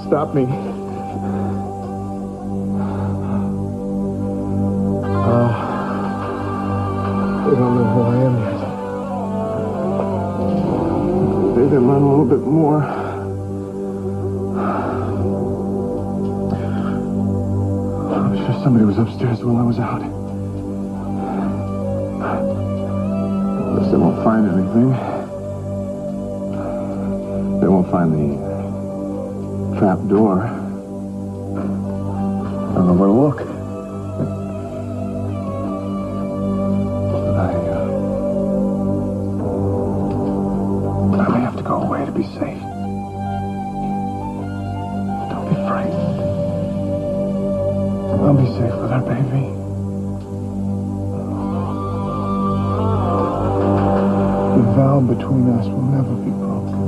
stop me. They don't know who I am yet. They can run a little bit more. I'm sure somebody was upstairs while I was out. Unless they won't find anything. They won't find the trap door. I don't know where to look. But I may have to go away to be safe. Don't be frightened. I'll be safe with our baby. The vow between us will never be broken.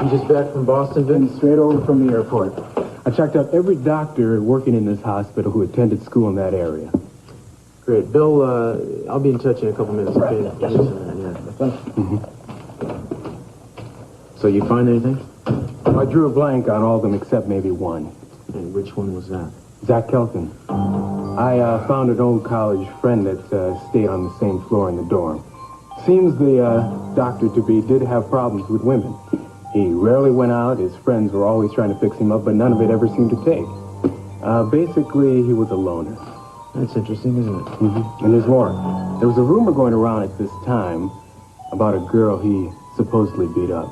You just back from Boston, Vince? Straight over from the airport. I checked out every doctor working in this hospital who attended school in that area. Great. Bill, I'll be in touch in a couple minutes, okay? Yes, sir. Yeah. So you find anything? I drew a blank on all of them except maybe one. And which one was that? Zack Kelton. I found an old college friend that stayed on the same floor in the dorm. Seems the doctor-to-be did have problems with women. He rarely went out. His friends were always trying to fix him up, but none of it ever seemed to take. Basically, he was a loner. That's interesting, isn't it? Mm-hmm. And there's more. There was a rumor going around at this time about a girl he supposedly beat up.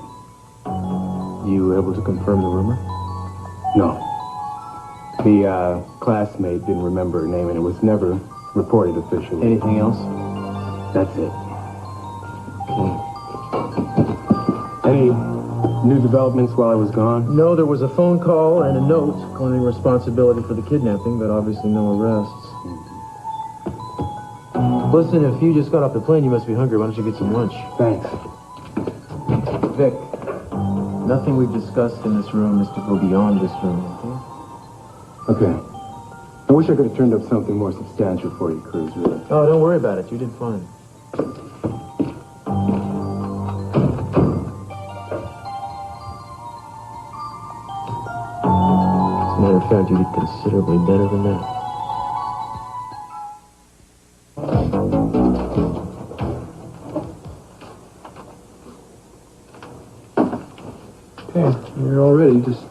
You able to confirm the rumor? No. The classmate didn't remember her name, and it was never reported officially. Anything else? That's it. Any new developments while I was gone? No, there was a phone call and a note claiming responsibility for the kidnapping, but obviously no arrests. Listen, if you just got off the plane, you must be hungry. Why don't you get some lunch? Thanks. Vic, nothing we've discussed in this room is to go beyond this room, okay? Okay. I wish I could have turned up something more substantial for you, Cruz, really. Oh, don't worry about it. You did fine. As a matter of fact, you did considerably better than that. Okay, you're all ready. Just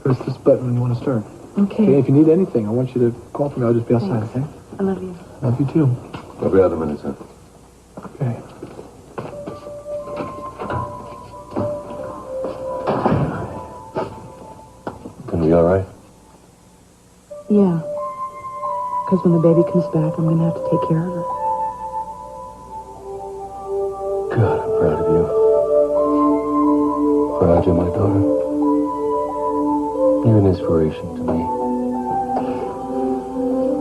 press this button when you want to start. Okay. Okay, if you need anything, I want you to call for me. I'll just be outside, okay? I love you. Love you too. Every other minute, sir. Okay. Gonna be all right? Yeah. Because when the baby comes back, I'm going to have to take care of her. God, I'm proud of you. Proud you're my daughter. You're an inspiration to me.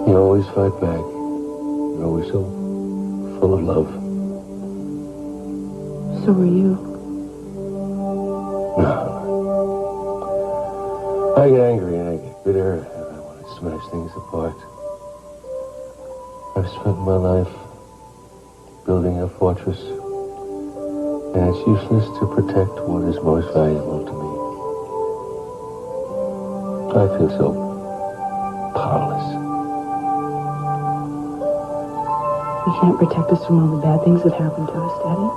You always fight back. You're always so full of love. So are you. No. I get angry and I get bitter and I want to smash things apart. I've spent my life building a fortress, and it's useless to protect what is most valuable to me. I feel so powerless. You can't protect us from all the bad things that happened to us, Daddy.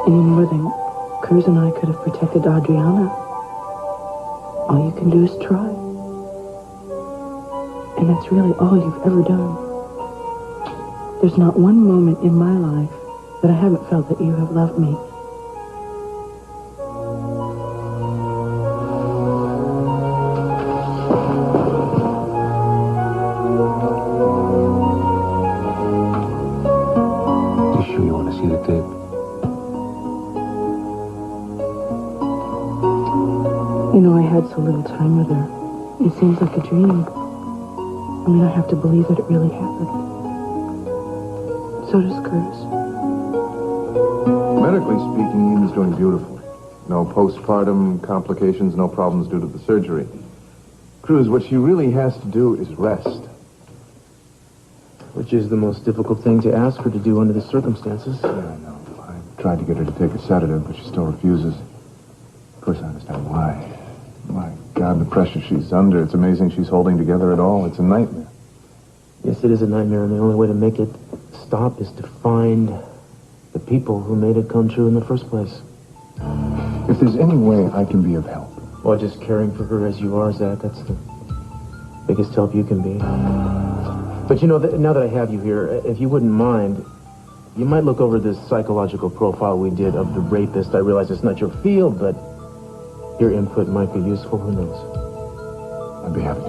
Any more than Cruz and I could have protected Adriana. All you can do is try. And that's really all you've ever done. There's not one moment in my life that I haven't felt that you have loved me. You sure you want to see the tape? You know, I had so little time with her. It seems like a dream. I mean, I have to believe that it really happened. So does Cruz. Medically speaking, Eden's doing beautifully. No postpartum complications, no problems due to the surgery. Cruz, what she really has to do is rest. Which is the most difficult thing to ask her to do under the circumstances. Yeah, I know. I tried to get her to take a sedative, but she still refuses. Of course, I understand why. My God, the pressure she's under. It's amazing she's holding together at all. It's a nightmare. Yes, it is a nightmare, and the only way to make it stop is to find the people who made it come true in the first place. If there's any way I can be of help. Well, just caring for her as you are, Zack, that's the biggest help you can be. But you know, now that I have you here, if you wouldn't mind, you might look over this psychological profile we did of the rapist. I realize it's not your field, but your input might be useful. Who knows? I'd be happy to.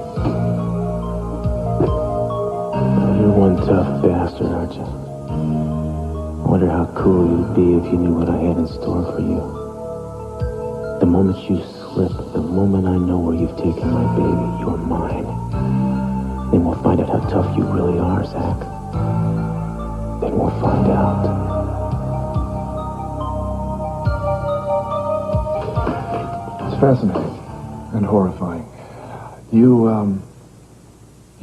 You're one tough bastard, aren't you? I wonder how cool you'd be if you knew what I had in store for you. The moment you slip, the moment I know where you've taken my baby, you're mine. Then we'll find out how tough you really are, Zack. Then we'll find out. It's fascinating and horrifying. You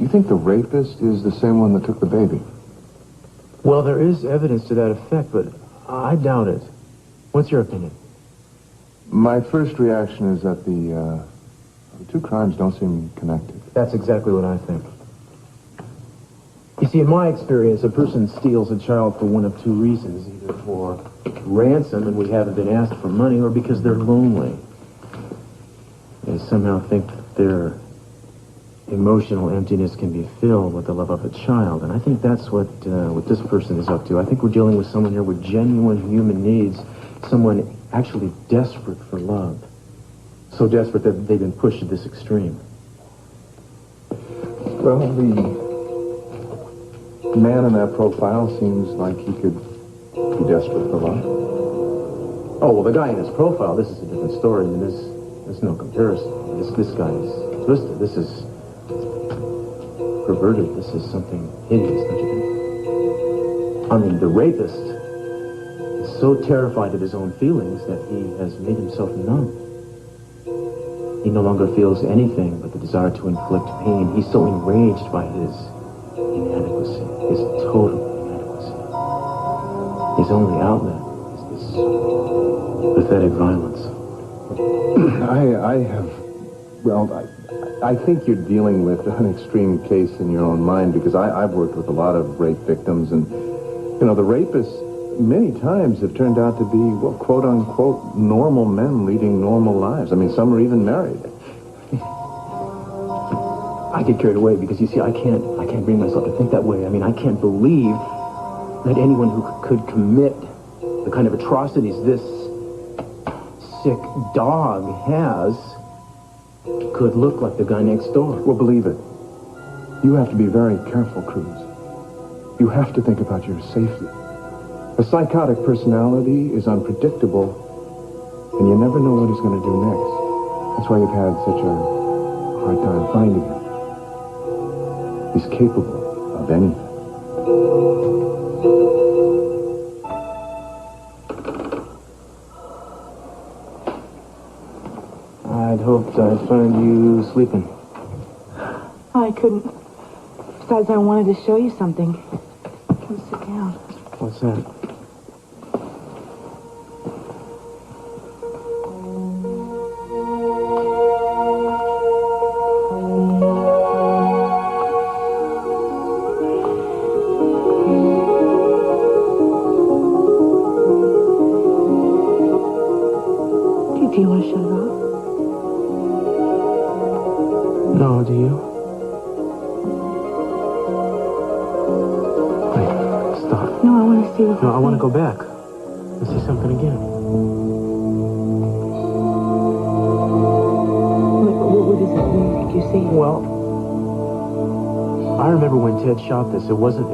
think the rapist is the same one that took the baby? Well, there is evidence to that effect, but I doubt it. What's your opinion? My first reaction is that the two crimes don't seem connected. That's exactly what I think. You see, in my experience, a person steals a child for one of two reasons, either for ransom, and we haven't been asked for money, or because they're lonely. They somehow think that their emotional emptiness can be filled with the love of a child, and I think that's what this person is up to. I think we're dealing with someone here with genuine human needs, someone actually desperate for love. So desperate that they've been pushed to this extreme. Well, the man in that profile seems like he could be desperate for love. Oh, well, the guy in his profile, this is a different story. I mean, there's no comparison. This guy is twisted. This is perverted. This is something hideous, don't you think? I mean, the rapist is so terrified of his own feelings that he has made himself numb. He no longer feels anything but the desire to inflict pain. He's so enraged by his inadequacy, his total inadequacy. His only outlet is this pathetic violence. I think you're dealing with an extreme case in your own mind, because I've worked with a lot of rape victims, and, you know, the rapists many times have turned out to be, well, quote-unquote, normal men leading normal lives. I mean, some are even married. I get carried away because, you see, I can't bring myself to think that way. I mean, I can't believe that anyone who could commit the kind of atrocities this sick dog has could look like the guy next door. Well, believe it. You have to be very careful, Cruz. You have to think about your safety. A psychotic personality is unpredictable, and you never know what he's going to do next. That's why you've had such a hard time finding him. He's capable of anything. I'd hoped I'd find you sleeping. I couldn't. Besides, I wanted to show you something. Come sit down. What's that? Do you want to shut it off? No, do you? Wait, stop. No, I want to see what. No, I want to go back and see something again. What is it you think you see? Well, I remember when Ted shot this. It wasn't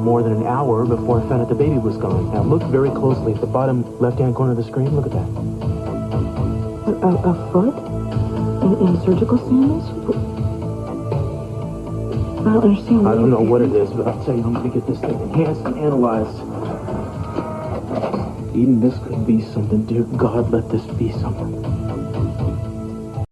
more than an hour before I found out the baby was gone. Now look very closely at the bottom left-hand corner of the screen. Look at that. A foot? In surgical sandals? I don't understand. I don't know what it is, but I'll tell you, I'm going to get this thing enhanced and analyzed. Even this could be something. Dear God, let this be something.